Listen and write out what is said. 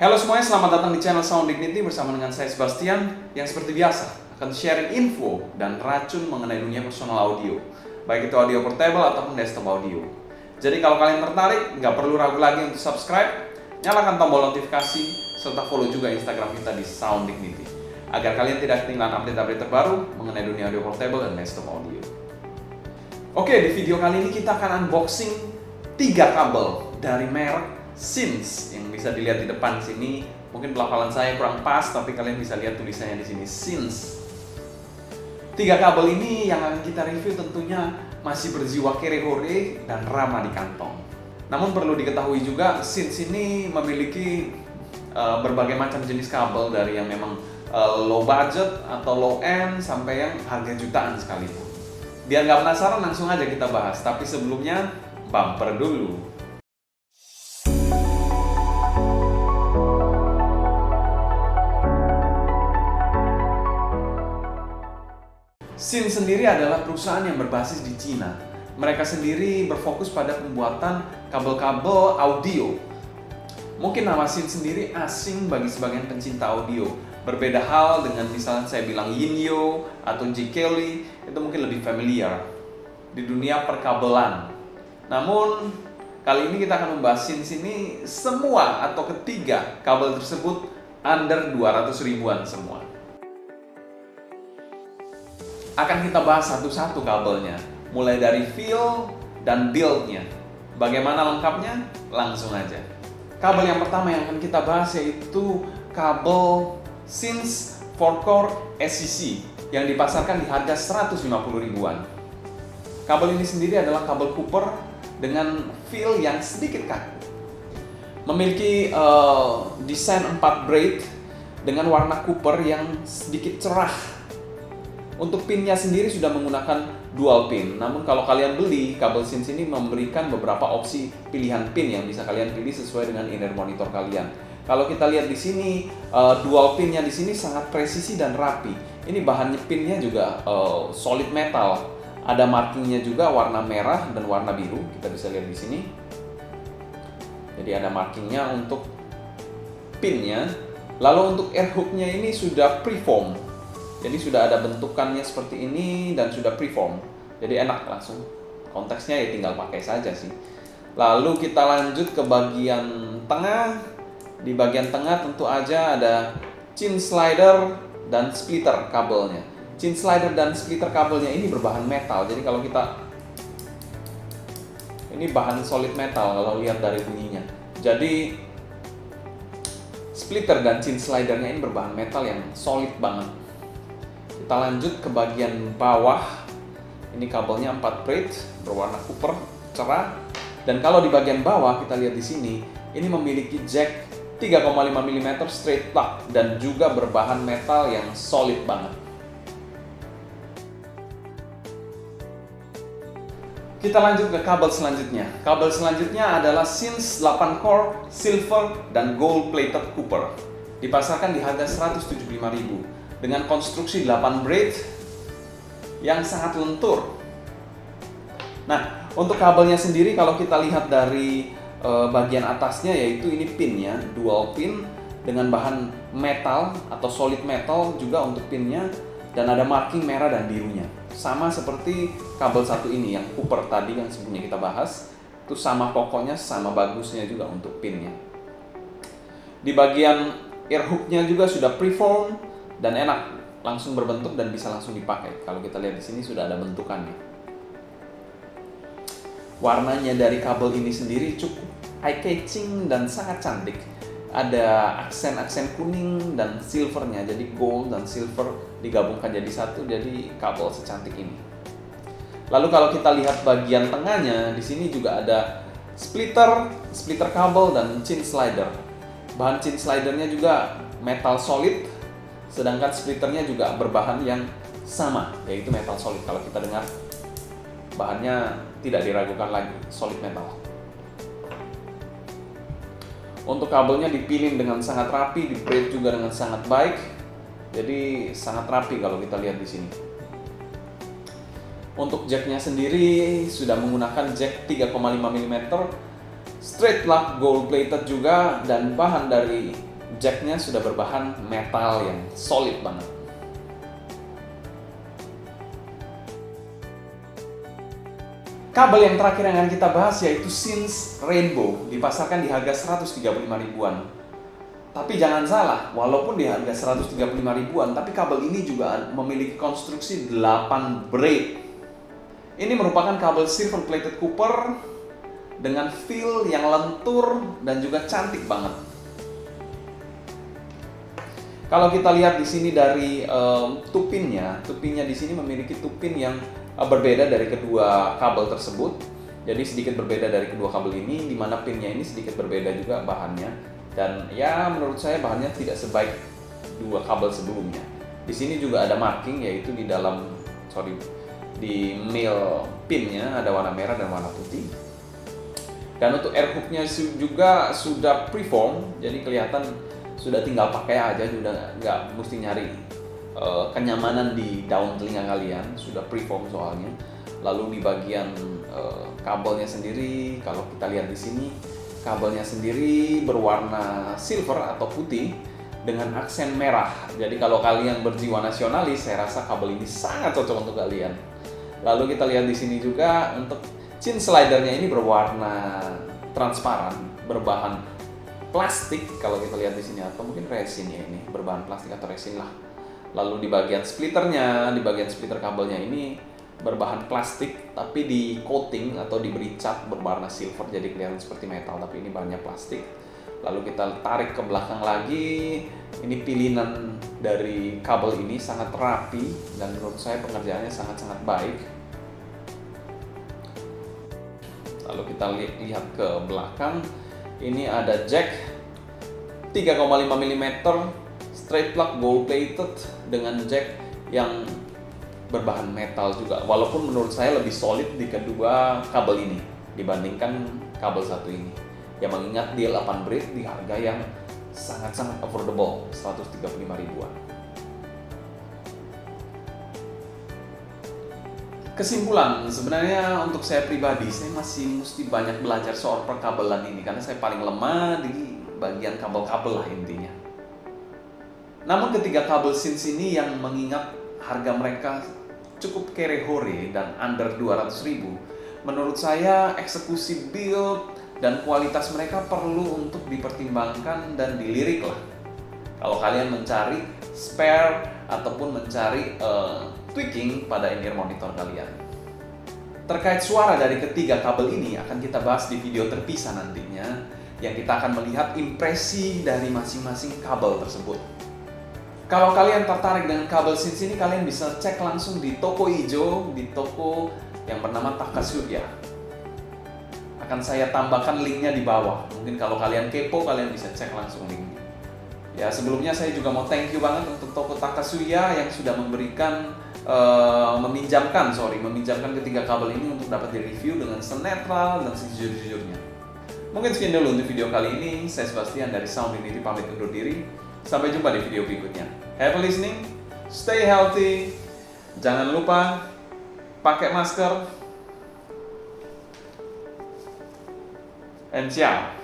Halo semuanya, selamat datang di channel Sound Dignity bersama dengan saya Sebastian yang seperti biasa akan sharing info dan racun mengenai dunia personal audio, baik itu audio portable ataupun desktop audio. Jadi kalau kalian tertarik, nggak perlu ragu lagi untuk subscribe, nyalakan tombol notifikasi, serta follow juga Instagram kita di Sound Dignity agar kalian tidak ketinggalan update-update terbaru mengenai dunia audio portable dan desktop audio. Oke, di video kali ini kita akan unboxing 3 kabel dari merek Syns yang bisa dilihat di depan sini. Mungkin pelafalan saya kurang pas, tapi kalian bisa lihat tulisannya di sini, Syns. 3 kabel ini yang akan kita review tentunya masih berjiwa kere-hore dan ramah di kantong. Namun perlu diketahui juga, Syns ini memiliki berbagai macam jenis kabel, dari yang memang low budget atau low end sampai yang harga jutaan sekalipun. Biar nggak penasaran, langsung aja kita bahas. Tapi sebelumnya, bumper dulu. Syns sendiri adalah perusahaan yang berbasis di Cina. Mereka sendiri berfokus pada pembuatan kabel-kabel audio. Mungkin nama Syns sendiri asing bagi sebagian pencinta audio. Berbeda hal dengan misalnya saya bilang Yinyo atau J. Kelly, itu mungkin lebih familiar di dunia perkabelan. Namun kali ini kita akan membahas Syns ini semua atau ketiga kabel tersebut under 200 ribuan semua. Akan kita bahas satu-satu kabelnya, mulai dari feel dan build-nya. Bagaimana lengkapnya? Langsung aja. Kabel yang pertama yang akan kita bahas yaitu kabel Syns 4-core SCC yang dipasarkan di harga 150 ribuan. Kabel ini sendiri adalah kabel Cooper dengan feel yang sedikit kaku. Memiliki desain 4 braid dengan warna Cooper yang sedikit cerah. Untuk pinnya sendiri sudah menggunakan dual pin. Namun kalau kalian beli, kabel Syns ini memberikan beberapa opsi pilihan pin yang bisa kalian pilih sesuai dengan inner monitor kalian. Kalau kita lihat di sini, dual pinnya di sini sangat presisi dan rapi. Ini bahan pinnya juga solid metal. Ada markingnya juga warna merah dan warna biru. Kita bisa lihat di sini. Jadi ada markingnya untuk pinnya. Lalu untuk air hooknya ini sudah preform. Jadi sudah ada bentukannya seperti ini dan sudah preform. Jadi enak langsung. Konteksnya ya tinggal pakai saja sih. Lalu kita lanjut ke bagian tengah. Di bagian tengah tentu aja ada chin slider dan splitter kabelnya. Chin slider dan splitter kabelnya ini berbahan metal. Jadi kalau kita, ini bahan solid metal kalau lihat dari bunyinya. Jadi splitter dan chin slidernya ini berbahan metal yang solid banget. Kita lanjut ke bagian bawah. Ini kabelnya 4 braid berwarna Cooper cerah. Dan kalau di bagian bawah kita lihat di sini, ini memiliki jack 3,5 mm straight plug dan juga berbahan metal yang solid banget. Kita lanjut ke kabel selanjutnya. Kabel selanjutnya adalah Syns 8-core silver dan gold plated Cooper. Dipasarkan di harga 175.000 dengan konstruksi 8 braid yang sangat lentur. Nah, untuk kabelnya sendiri kalau kita lihat dari bagian atasnya, yaitu ini pinnya, dual pin dengan bahan metal atau solid metal juga untuk pinnya, dan ada marking merah dan birunya. Sama seperti kabel satu ini yang Cooper tadi yang sebelumnya kita bahas, itu sama pokoknya, sama bagusnya juga untuk pinnya. Di bagian ear hooknya juga sudah preform dan enak, langsung berbentuk dan bisa langsung dipakai. Kalau kita lihat di sini sudah ada bentukannya. Warnanya dari kabel ini sendiri cukup eye-catching dan sangat cantik. Ada aksen-aksen kuning dan silvernya, jadi gold dan silver digabungkan jadi satu, jadi kabel secantik ini. Lalu kalau kita lihat bagian tengahnya, di sini juga ada splitter kabel dan chin slider. Bahan chin slidernya juga metal solid, sedangkan splitternya juga berbahan yang sama, yaitu metal solid. Kalau kita dengar, bahannya tidak diragukan lagi, solid metal. Untuk kabelnya dipilih dengan sangat rapi, di braid juga dengan sangat baik. Jadi sangat rapi kalau kita lihat di sini. Untuk jacknya sendiri sudah menggunakan jack 3,5 mm straight plug gold plated juga, dan bahan dari Jacknya sudah berbahan metal yang solid banget. Kabel yang terakhir yang akan kita bahas yaitu Sins Rainbow, dipasarkan di harga 135 ribuan. Tapi jangan salah, walaupun di harga 135 ribuan, tapi kabel ini juga memiliki konstruksi 8 braid. Ini merupakan kabel silver plated copper dengan feel yang lentur dan juga cantik banget. Kalau kita lihat di sini dari tupinnya di sini memiliki tupin yang berbeda dari kedua kabel tersebut. Jadi sedikit berbeda dari kedua kabel ini, di mana pinnya ini sedikit berbeda juga bahannya. Dan ya menurut saya bahannya tidak sebaik dua kabel sebelumnya. Di sini juga ada marking, yaitu di male pinnya ada warna merah dan warna putih. Dan untuk air hooknya juga sudah preform, jadi kelihatan sudah tinggal pakai aja, sudah nggak mesti nyari kenyamanan di daun telinga kalian, sudah preform soalnya. Lalu di bagian kabelnya sendiri, kalau kita lihat di sini, kabelnya sendiri berwarna silver atau putih dengan aksen merah. Jadi kalau kalian berjiwa nasionalis, saya rasa kabel ini sangat cocok untuk kalian. Lalu kita lihat di sini juga untuk chin slidernya ini berwarna transparan, berbahan plastik kalau kita lihat di sini, atau mungkin resin ya, ini berbahan plastik atau resin lah. Lalu di bagian splitternya, di bagian splitter kabelnya ini berbahan plastik tapi di coating atau diberi cat berwarna silver, jadi kelihatan seperti metal tapi ini bahannya plastik. Lalu kita tarik ke belakang lagi, ini pilihan dari kabel ini sangat rapi dan menurut saya pengerjaannya sangat-sangat baik. Lalu kita lihat ke belakang, ini ada jack 3,5 mm straight plug gold plated dengan jack yang berbahan metal juga, walaupun menurut saya lebih solid di kedua kabel ini dibandingkan kabel satu ini. Ya mengingat dia 8 braid di harga yang sangat-sangat affordable, 135 ribuan. Kesimpulan, sebenarnya untuk saya pribadi, saya masih mesti banyak belajar soal perkabelan ini karena saya paling lemah di bagian kabel-kabel lah intinya. Namun ketiga kabel Sins ini yang mengingat harga mereka cukup kere-hore dan under 200 ribu, menurut saya eksekusi build dan kualitas mereka perlu untuk dipertimbangkan dan dilirik lah. Kalau kalian mencari spare ataupun mencari tweaking pada in-ear monitor kalian. Terkait suara dari ketiga kabel ini akan kita bahas di video terpisah nantinya, yang kita akan melihat impresi dari masing-masing kabel tersebut. Kalau kalian tertarik dengan kabel Sins ini, kalian bisa cek langsung di toko hijau, di toko yang bernama Takasuya. Akan saya tambahkan linknya di bawah. Mungkin kalau kalian kepo, kalian bisa cek langsung linknya. Ya sebelumnya saya juga mau thank you banget untuk toko Takasuya yang sudah memberikan meminjamkan ketiga kabel ini untuk dapat direview dengan senetral dan sejujur-jujurnya. Mungkin sekian dulu untuk video kali ini. Saya Sebastian dari Sound Unity pamit undur diri. Sampai jumpa di video berikutnya. Have a listening, stay healthy, jangan lupa pakai masker, and ciao.